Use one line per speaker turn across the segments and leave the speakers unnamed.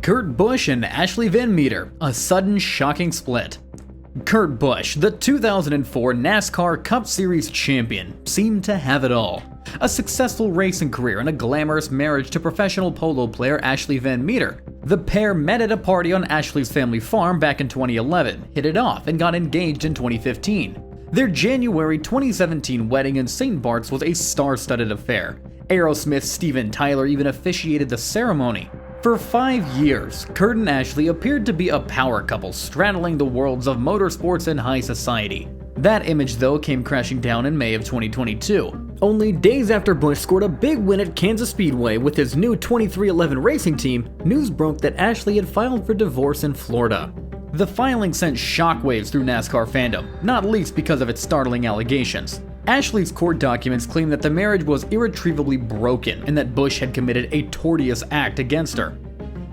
Kurt Busch and Ashley Van Metre, a sudden shocking split. Kurt Busch, the 2004 NASCAR Cup Series champion, seemed to have it all. A successful racing career and a glamorous marriage to professional polo player Ashley Van Metre. The pair met at a party on Ashley's family farm back in 2011, hit it off, and got engaged in 2015. Their January 2017 wedding in St. Bart's was a star-studded affair. Aerosmith's Steven Tyler even officiated the ceremony. For 5 years, Kurt and Ashley appeared to be a power couple straddling the worlds of motorsports and high society. That image, though, came crashing down in May of 2022. Only days after Busch scored a big win at Kansas Speedway with his new 2311 racing team, news broke that Ashley had filed for divorce in Florida. The filing sent shockwaves through NASCAR fandom, not least because of its startling allegations. Ashley's court documents claim that the marriage was irretrievably broken and that Busch had committed a tortious act against her.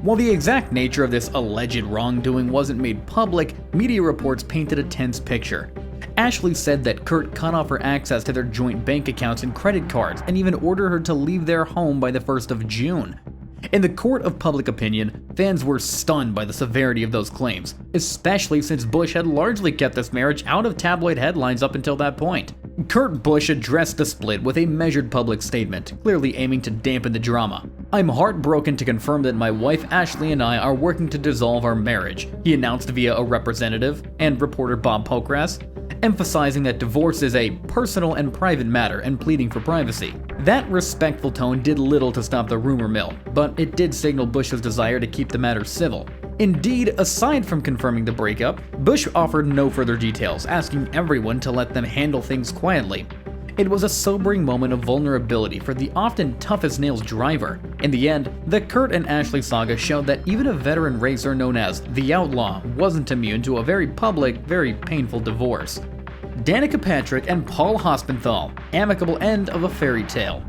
While the exact nature of this alleged wrongdoing wasn't made public, media reports painted a tense picture. Ashley said that Kurt cut off her access to their joint bank accounts and credit cards and even ordered her to leave their home by the 1st of June. In the court of public opinion, fans were stunned by the severity of those claims, especially since Busch had largely kept this marriage out of tabloid headlines up until that point. Kurt Busch addressed the split with a measured public statement, clearly aiming to dampen the drama. "I'm heartbroken to confirm that my wife Ashley and I are working to dissolve our marriage," he announced via a representative and reporter Bob Pokras, emphasizing that divorce is a personal and private matter and pleading for privacy. That respectful tone did little to stop the rumor mill, but it did signal Busch's desire to keep the matter civil. Indeed, aside from confirming the breakup, Busch offered no further details, asking everyone to let them handle things quietly. It was a sobering moment of vulnerability for the often tough-as-nails driver. In the end, the Kurt and Ashley saga showed that even a veteran racer known as the Outlaw wasn't immune to a very public, very painful divorce. Danica Patrick and Paul Hospenthal, amicable end of a fairy tale.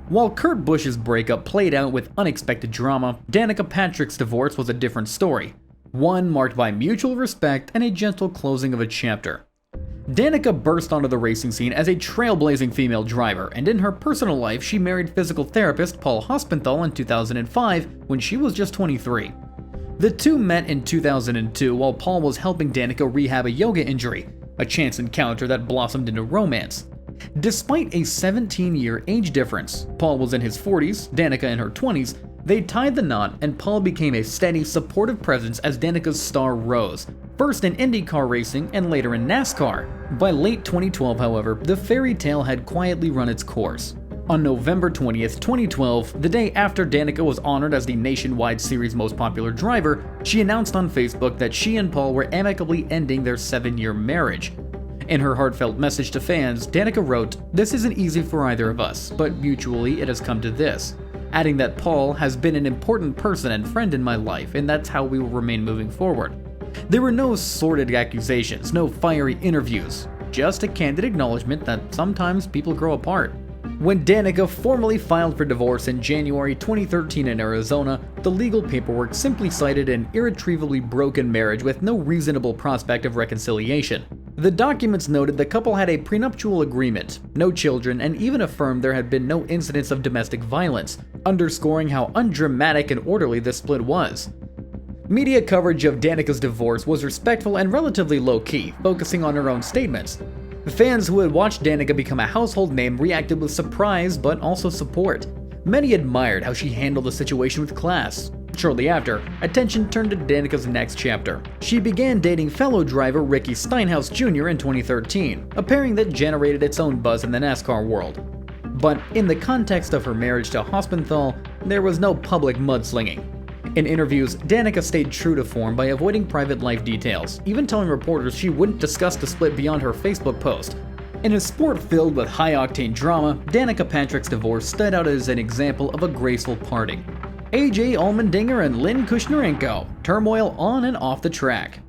While Kurt Busch's breakup played out with unexpected drama, Danica Patrick's divorce was a different story. One marked by mutual respect and a gentle closing of a chapter. Danica burst onto the racing scene as a trailblazing female driver, and in her personal life she married physical therapist Paul Hospenthal in 2005 when she was just 23. The two met in 2002 while Paul was helping Danica rehab a yoga injury, a chance encounter that blossomed into romance. Despite a 17-year age difference, Paul was in his 40s, Danica in her 20s, they tied the knot and Paul became a steady, supportive presence as Danica's star rose, first in IndyCar racing and later in NASCAR. By late 2012, however, the fairy tale had quietly run its course. On November 20th, 2012, the day after Danica was honored as the nationwide series' most popular driver, she announced on Facebook that she and Paul were amicably ending their 7-year marriage. In her heartfelt message to fans, Danica wrote, "This isn't easy for either of us, but mutually it has come to this," adding that Paul has been an important person and friend in my life, and that's how we will remain moving forward. There were no sordid accusations, no fiery interviews, just a candid acknowledgement that sometimes people grow apart. When Danica formally filed for divorce in January 2013 in Arizona, the legal paperwork simply cited an irretrievably broken marriage with no reasonable prospect of reconciliation. The documents noted the couple had a prenuptial agreement, no children, and even affirmed there had been no incidents of domestic violence, underscoring how undramatic and orderly this split was. Media coverage of Danica's divorce was respectful and relatively low-key, focusing on her own statements. Fans who had watched Danica become a household name reacted with surprise but also support. Many admired how she handled the situation with class. Shortly after, attention turned to Danica's next chapter. She began dating fellow driver Ricky Stenhouse Jr. in 2013, a pairing that generated its own buzz in the NASCAR world. But in the context of her marriage to Hospenthal, there was no public mudslinging. In interviews, Danica stayed true to form by avoiding private life details, even telling reporters she wouldn't discuss the split beyond her Facebook post. In a sport filled with high-octane drama, Danica Patrick's divorce stood out as an example of a graceful parting. Allmendinger and Lynne Kushnirenko, turmoil on and off the track.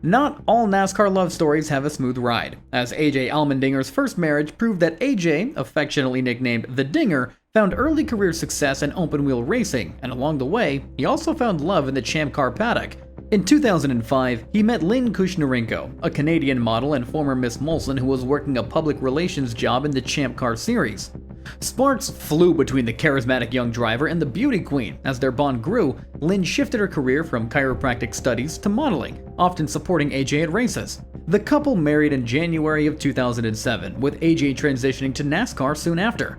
Not all NASCAR love stories have a smooth ride, as Allmendinger's first marriage proved that AJ, affectionately nicknamed the Dinger, found early career success in open-wheel racing, and along the way, he also found love in the Champ Car paddock. In 2005, he met Lynne Kushnirenko, a Canadian model and former Miss Molson who was working a public relations job in the Champ Car series. Sparks flew between the charismatic young driver and the beauty queen. As their bond grew, Lynne shifted her career from chiropractic studies to modeling, often supporting AJ at races. The couple married in January of 2007, with AJ transitioning to NASCAR soon after.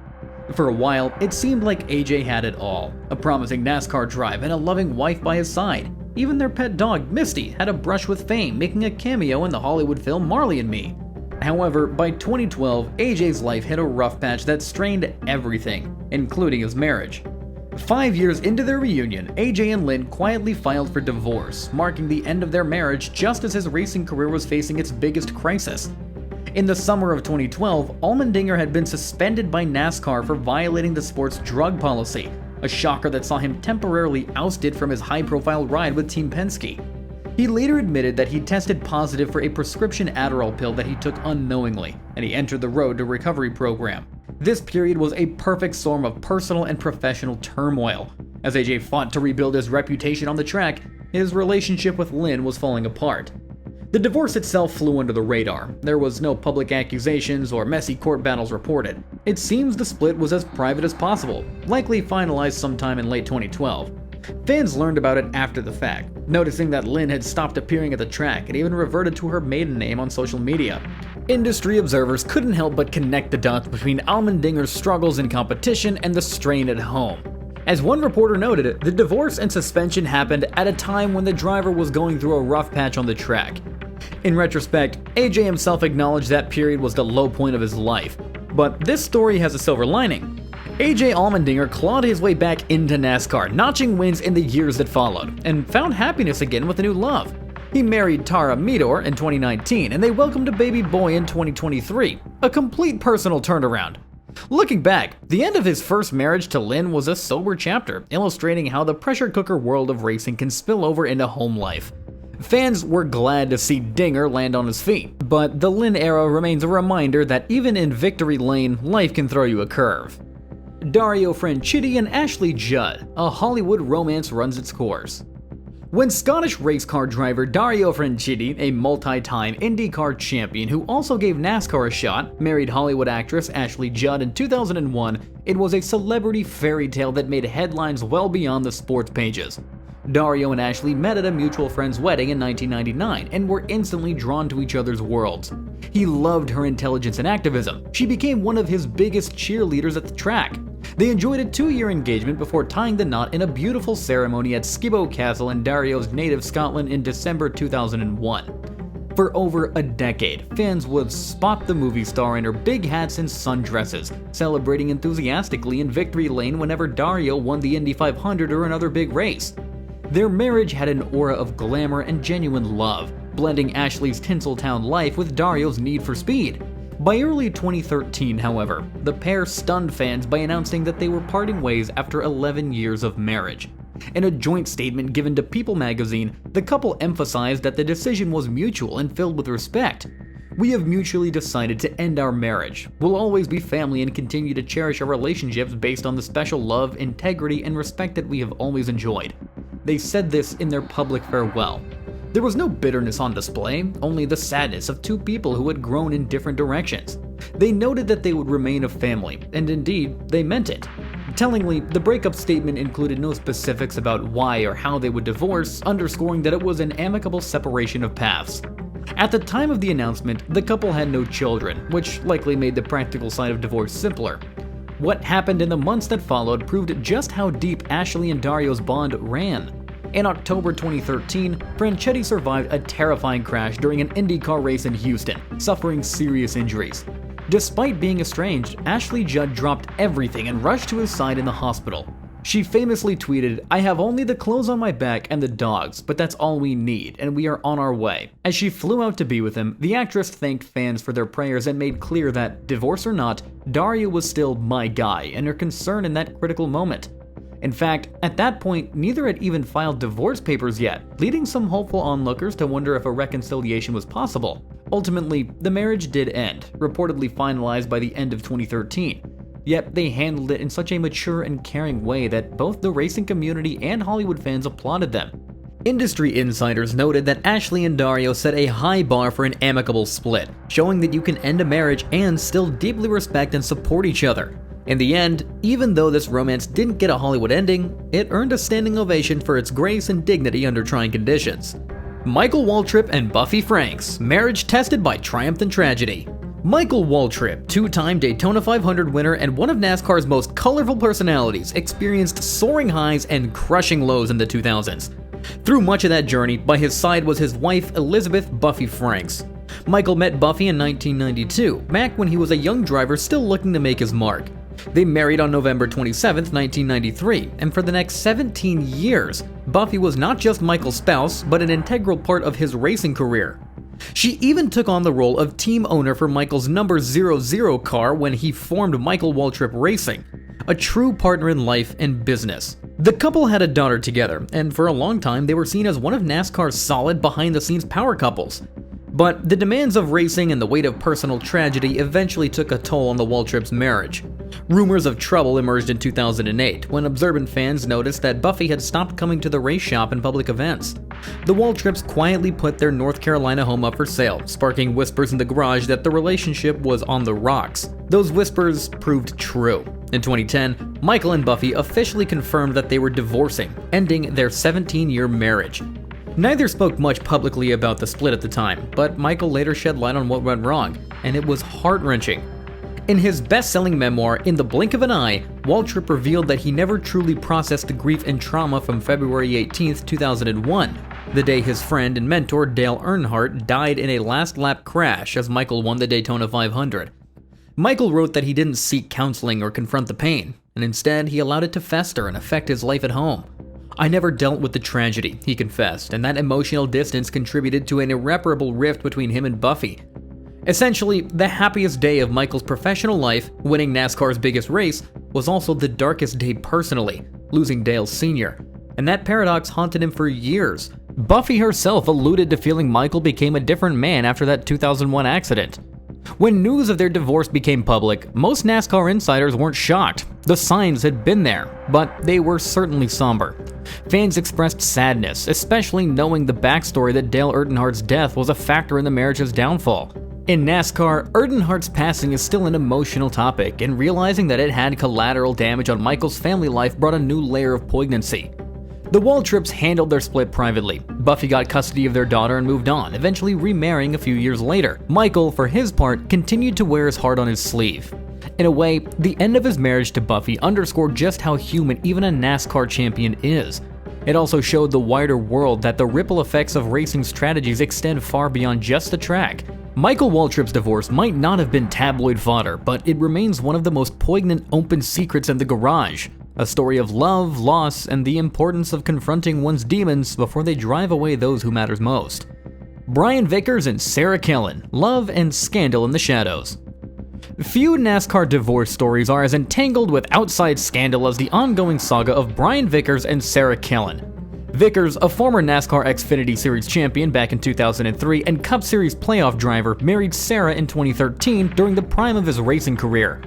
For a while, it seemed like AJ had it all, a promising NASCAR drive and a loving wife by his side. Even their pet dog, Misty, had a brush with fame, making a cameo in the Hollywood film Marley and Me. However, by 2012, AJ's life hit a rough patch that strained everything, including his marriage. 5 years into their reunion, AJ and Lynne quietly filed for divorce, marking the end of their marriage just as his racing career was facing its biggest crisis. In the summer of 2012, Allmendinger had been suspended by NASCAR for violating the sport's drug policy, a shocker that saw him temporarily ousted from his high-profile ride with Team Penske. He later admitted that he tested positive for a prescription Adderall pill that he took unknowingly, and he entered the Road to Recovery program. This period was a perfect storm of personal and professional turmoil. As AJ fought to rebuild his reputation on the track, his relationship with Lynne was falling apart. The divorce itself flew under the radar. There was no public accusations or messy court battles reported. It seems the split was as private as possible, likely finalized sometime in late 2012. Fans learned about it after the fact, noticing that Lynne had stopped appearing at the track and even reverted to her maiden name on social media. Industry observers couldn't help but connect the dots between Allmendinger's struggles in competition and the strain at home. As one reporter noted, the divorce and suspension happened at a time when the driver was going through a rough patch on the track. In retrospect, AJ himself acknowledged that period was the low point of his life. But this story has a silver lining. AJ Allmendinger clawed his way back into NASCAR, notching wins in the years that followed, and found happiness again with a new love. He married Tara Meador in 2019, and they welcomed a baby boy in 2023, a complete personal turnaround. Looking back, the end of his first marriage to Lynne was a sober chapter, illustrating how the pressure cooker world of racing can spill over into home life. Fans were glad to see Dinger land on his feet, but the Lynne era remains a reminder that even in victory lane, life can throw you a curve. Dario Franchitti and Ashley Judd, a Hollywood romance runs its course. When Scottish race car driver Dario Franchitti, a multi-time IndyCar champion who also gave NASCAR a shot, married Hollywood actress Ashley Judd in 2001, it was a celebrity fairy tale that made headlines well beyond the sports pages. Dario and Ashley met at a mutual friend's wedding in 1999 and were instantly drawn to each other's worlds. He loved her intelligence and activism. She became one of his biggest cheerleaders at the track. They enjoyed a 2-year engagement before tying the knot in a beautiful ceremony at Skibo Castle in Dario's native Scotland in December 2001. For over a decade, fans would spot the movie star in her big hats and sundresses, celebrating enthusiastically in victory lane whenever Dario won the Indy 500 or another big race. Their marriage had an aura of glamour and genuine love, blending Ashley's Tinseltown life with Dario's need for speed. By early 2013, however, the pair stunned fans by announcing that they were parting ways after 11 years of marriage. In a joint statement given to People magazine, the couple emphasized that the decision was mutual and filled with respect. "We have mutually decided to end our marriage. We'll always be family and continue to cherish our relationships based on the special love, integrity, and respect that we have always enjoyed." They said this in their public farewell. There was no bitterness on display, only the sadness of two people who had grown in different directions. They noted that they would remain a family, and indeed, they meant it. Tellingly, the breakup statement included no specifics about why or how they would divorce, underscoring that it was an amicable separation of paths. At the time of the announcement, the couple had no children, which likely made the practical side of divorce simpler. What happened in the months that followed proved just how deep Ashley and Dario's bond ran. In October 2013, Franchitti survived a terrifying crash during an IndyCar race in Houston, suffering serious injuries. Despite being estranged, Ashley Judd dropped everything and rushed to his side in the hospital. She famously tweeted, "I have only the clothes on my back and the dogs, but that's all we need, and we are on our way." As she flew out to be with him, the actress thanked fans for their prayers and made clear that, divorce or not, Dario was still my guy and her concern in that critical moment. In fact, at that point, neither had even filed divorce papers yet, leading some hopeful onlookers to wonder if a reconciliation was possible. Ultimately, the marriage did end, reportedly finalized by the end of 2013. Yet they handled it in such a mature and caring way that both the racing community and Hollywood fans applauded them. Industry insiders noted that Ashley and Dario set a high bar for an amicable split, showing that you can end a marriage and still deeply respect and support each other. In the end, even though this romance didn't get a Hollywood ending, it earned a standing ovation for its grace and dignity under trying conditions. Michael Waltrip and Buffy Franks, marriage tested by triumph and tragedy. Michael Waltrip, two-time Daytona 500 winner and one of NASCAR's most colorful personalities, experienced soaring highs and crushing lows in the 2000s. Through much of that journey, by his side was his wife Elizabeth Buffy Franks. Michael met Buffy in 1992, back when he was a young driver still looking to make his mark. They married on November 27, 1993, and for the next 17 years, Buffy was not just Michael's spouse, but an integral part of his racing career. She even took on the role of team owner for Michael's number 00 car when he formed Michael Waltrip Racing, a true partner in life and business. The couple had a daughter together, and for a long time they were seen as one of NASCAR's solid behind-the-scenes power couples. But the demands of racing and the weight of personal tragedy eventually took a toll on the Waltrips' marriage. Rumors of trouble emerged in 2008 when observant fans noticed that Buffy had stopped coming to the race shop and public events. The Waltrips quietly put their North Carolina home up for sale, sparking whispers in the garage that the relationship was on the rocks. Those whispers proved true. In 2010, Michael and Buffy officially confirmed that they were divorcing, ending their 17-year marriage. Neither spoke much publicly about the split at the time, but Michael later shed light on what went wrong, and it was heart-wrenching. In his best-selling memoir, In the Blink of an Eye, Waltrip revealed that he never truly processed the grief and trauma from February 18, 2001, the day his friend and mentor Dale Earnhardt died in a last-lap crash as Michael won the Daytona 500. Michael wrote that he didn't seek counseling or confront the pain, and instead he allowed it to fester and affect his life at home. "I never dealt with the tragedy," he confessed, and that emotional distance contributed to an irreparable rift between him and Buffy. Essentially, the happiest day of Michael's professional life, winning NASCAR's biggest race, was also the darkest day personally, losing Dale Sr., and that paradox haunted him for years. Buffy herself alluded to feeling Michael became a different man after that 2001 accident. When news of their divorce became public, most NASCAR insiders weren't shocked. The signs had been there, but they were certainly somber. Fans expressed sadness, especially knowing the backstory that Dale Earnhardt's death was a factor in the marriage's downfall. In NASCAR, Earnhardt's passing is still an emotional topic, and realizing that it had collateral damage on Michael's family life brought a new layer of poignancy. The Waltrips handled their split privately. Buffy got custody of their daughter and moved on, eventually remarrying a few years later. Michael, for his part, continued to wear his heart on his sleeve. In a way, the end of his marriage to Buffy underscored just how human even a NASCAR champion is. It also showed the wider world that the ripple effects of racing strategies extend far beyond just the track. Michael Waltrip's divorce might not have been tabloid fodder, but it remains one of the most poignant open secrets in the garage. A story of love, loss, and the importance of confronting one's demons before they drive away those who matters most. Brian Vickers and Sarah Kellen, love and scandal in the shadows. Few NASCAR divorce stories are as entangled with outside scandal as the ongoing saga of Brian Vickers and Sarah Kellen. Vickers, a former NASCAR Xfinity Series champion back in 2003 and Cup Series playoff driver, married Sarah in 2013 during the prime of his racing career.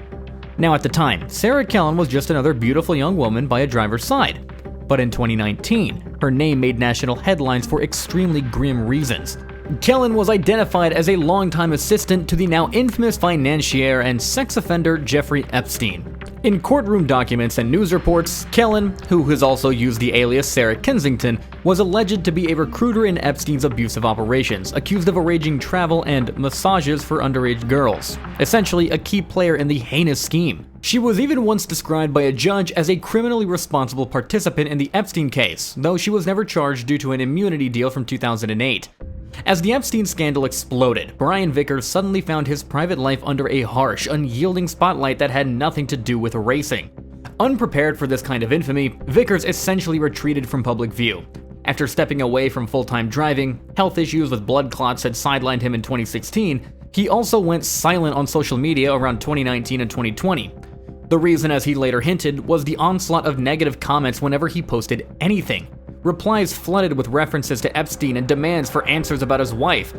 Now at the time, Sarah Kellen was just another beautiful young woman by a driver's side. But in 2019, her name made national headlines for extremely grim reasons. Kellen was identified as a longtime assistant to the now infamous financier and sex offender Jeffrey Epstein. In courtroom documents and news reports, Kellen, who has also used the alias Sarah Kensington, was alleged to be a recruiter in Epstein's abusive operations, accused of arranging travel and massages for underage girls, essentially a key player in the heinous scheme. She was even once described by a judge as a criminally responsible participant in the Epstein case, though she was never charged due to an immunity deal from 2008. As the Epstein scandal exploded, Brian Vickers suddenly found his private life under a harsh, unyielding spotlight that had nothing to do with racing. Unprepared for this kind of infamy, Vickers essentially retreated from public view. After stepping away from full-time driving, health issues with blood clots had sidelined him in 2016, he also went silent on social media around 2019 and 2020. The reason, as he later hinted, was the onslaught of negative comments whenever he posted anything. Replies flooded with references to Epstein and demands for answers about his wife.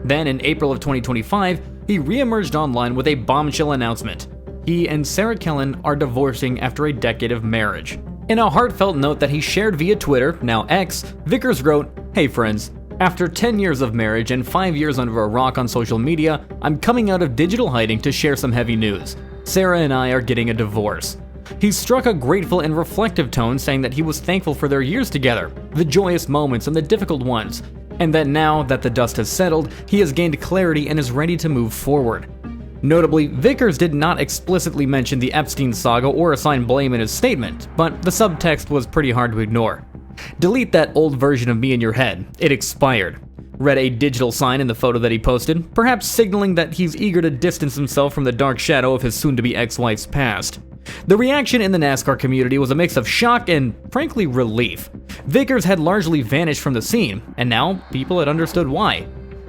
Then, in April of 2025, he re-emerged online with a bombshell announcement. He and Sarah Kellen are divorcing after a decade of marriage. In a heartfelt note that he shared via Twitter, now X, Vickers wrote, "Hey friends, after 10 years of marriage and 5 years under a rock on social media, I'm coming out of digital hiding to share some heavy news. Sarah and I are getting a divorce." He struck a grateful and reflective tone, saying that he was thankful for their years together, the joyous moments and the difficult ones, and that now that the dust has settled, he has gained clarity and is ready to move forward. Notably, Vickers did not explicitly mention the Epstein saga or assign blame in his statement, but the subtext was pretty hard to ignore. "Delete that old version of me in your head. It expired," read a digital sign in the photo that he posted, perhaps signaling that he's eager to distance himself from the dark shadow of his soon-to-be ex-wife's past. The reaction in the NASCAR community was a mix of shock and, frankly, relief. Vickers had largely vanished from the scene, and now people had understood why.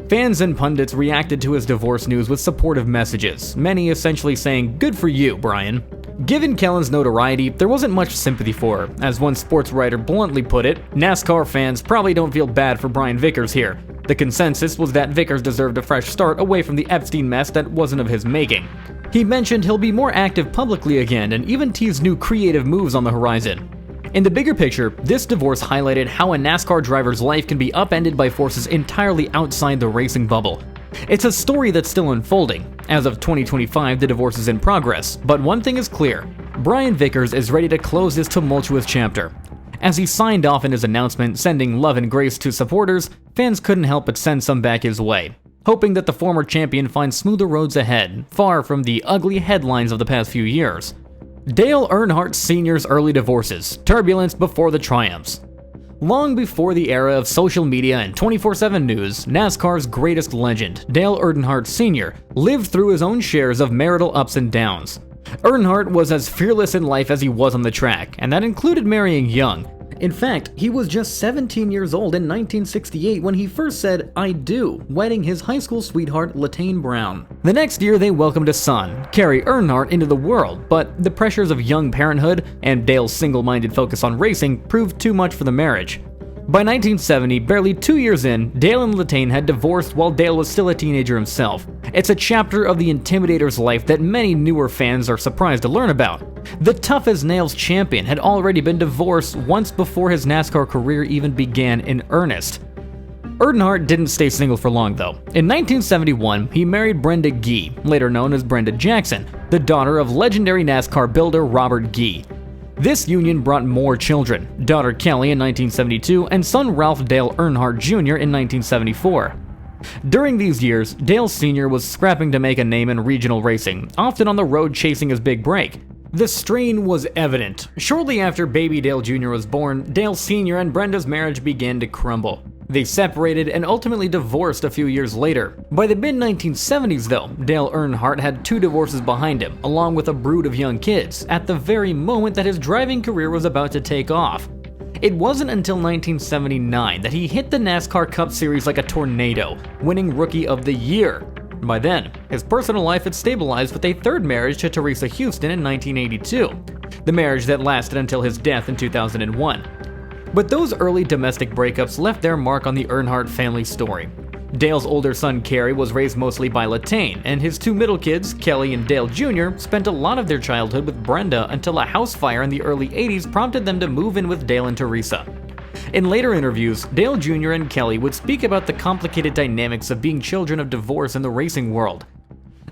Fans and pundits reacted to his divorce news with supportive messages, many essentially saying, "Good for you, Brian." Given Kellen's notoriety, there wasn't much sympathy for her. As one sports writer bluntly put it, "NASCAR fans probably don't feel bad for Brian Vickers here." The consensus was that Vickers deserved a fresh start away from the Epstein mess that wasn't of his making. He mentioned he'll be more active publicly again and even teased new creative moves on the horizon. In the bigger picture, this divorce highlighted how a NASCAR driver's life can be upended by forces entirely outside the racing bubble. It's a story that's still unfolding. As of 2025, the divorce is in progress, but one thing is clear: Brian Vickers is ready to close this tumultuous chapter. As he signed off in his announcement sending love and grace to supporters, fans couldn't help but send some back his way, hoping that the former champion finds smoother roads ahead, far from the ugly headlines of the past few years. Dale Earnhardt Sr.'s early divorces, turbulence before the triumphs. Long before the era of social media and 24/7 news, NASCAR's greatest legend, Dale Earnhardt Sr., lived through his own shares of marital ups and downs. Earnhardt was as fearless in life as he was on the track, and that included marrying young. In fact, he was just 17 years old in 1968 when he first said "I do," wedding his high school sweetheart Latane Brown. The next year they welcomed a son, Kerry Earnhardt, into the world, but the pressures of young parenthood and Dale's single-minded focus on racing proved too much for the marriage. By 1970, barely 2 years in, Dale and Latane had divorced while Dale was still a teenager himself. It's a chapter of the Intimidator's life that many newer fans are surprised to learn about. The tough-as-nails champion had already been divorced once before his NASCAR career even began in earnest. Earnhardt didn't stay single for long, though. In 1971, he married Brenda Gee, later known as Brenda Jackson, the daughter of legendary NASCAR builder Robert Gee. This union brought more children, daughter Kelly in 1972 and son Ralph Dale Earnhardt Jr. in 1974. During these years, Dale Sr. was scrapping to make a name in regional racing, often on the road chasing his big break. The strain was evident. Shortly after baby Dale Jr. was born, Dale Sr. and Brenda's marriage began to crumble. They separated and ultimately divorced a few years later. By the mid-1970s, though, Dale Earnhardt had 2 divorces behind him, along with a brood of young kids, at the very moment that his driving career was about to take off. It wasn't until 1979 that he hit the NASCAR Cup Series like a tornado, winning Rookie of the Year. By then, his personal life had stabilized with a third marriage to Teresa Houston in 1982, the marriage that lasted until his death in 2001. But those early domestic breakups left their mark on the Earnhardt family story. Dale's older son Kerry was raised mostly by Latane, and his 2 middle kids, Kelly and Dale Jr., spent a lot of their childhood with Brenda until a house fire in the early 80s prompted them to move in with Dale and Teresa. In later interviews, Dale Jr. and Kelly would speak about the complicated dynamics of being children of divorce in the racing world.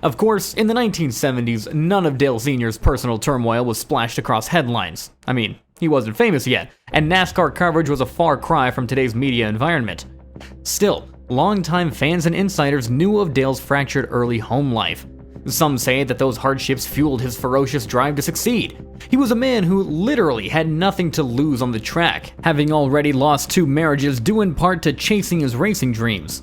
Of course, in the 1970s, none of Dale Sr.'s personal turmoil was splashed across headlines. I mean, he wasn't famous yet, and NASCAR coverage was a far cry from today's media environment. Still, longtime fans and insiders knew of Dale's fractured early home life. Some say that those hardships fueled his ferocious drive to succeed. He was a man who literally had nothing to lose on the track, having already lost 2 marriages due in part to chasing his racing dreams.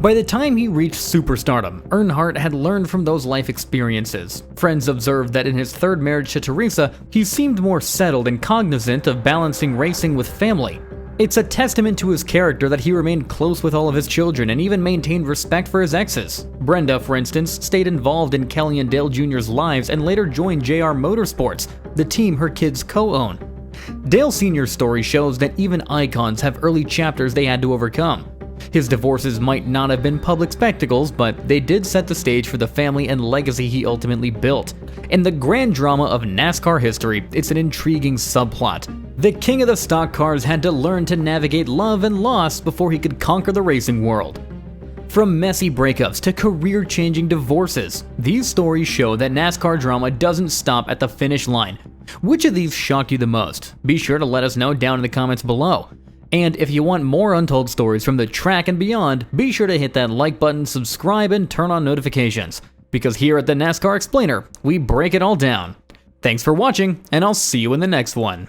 By the time he reached superstardom, Earnhardt had learned from those life experiences. Friends observed that in his third marriage to Teresa, he seemed more settled and cognizant of balancing racing with family. It's a testament to his character that he remained close with all of his children and even maintained respect for his exes. Brenda, for instance, stayed involved in Kelly and Dale Jr.'s lives and later joined JR Motorsports, the team her kids co-own. Dale Sr.'s story shows that even icons have early chapters they had to overcome. His divorces might not have been public spectacles, but they did set the stage for the family and legacy he ultimately built. In the grand drama of NASCAR history, it's an intriguing subplot. The king of the stock cars had to learn to navigate love and loss before he could conquer the racing world. From messy breakups to career-changing divorces, these stories show that NASCAR drama doesn't stop at the finish line. Which of these shocked you the most? Be sure to let us know down in the comments below. And if you want more untold stories from the track and beyond, be sure to hit that like button, subscribe, and turn on notifications. Because here at the NASCAR Explainer, we break it all down. Thanks for watching, and I'll see you in the next one.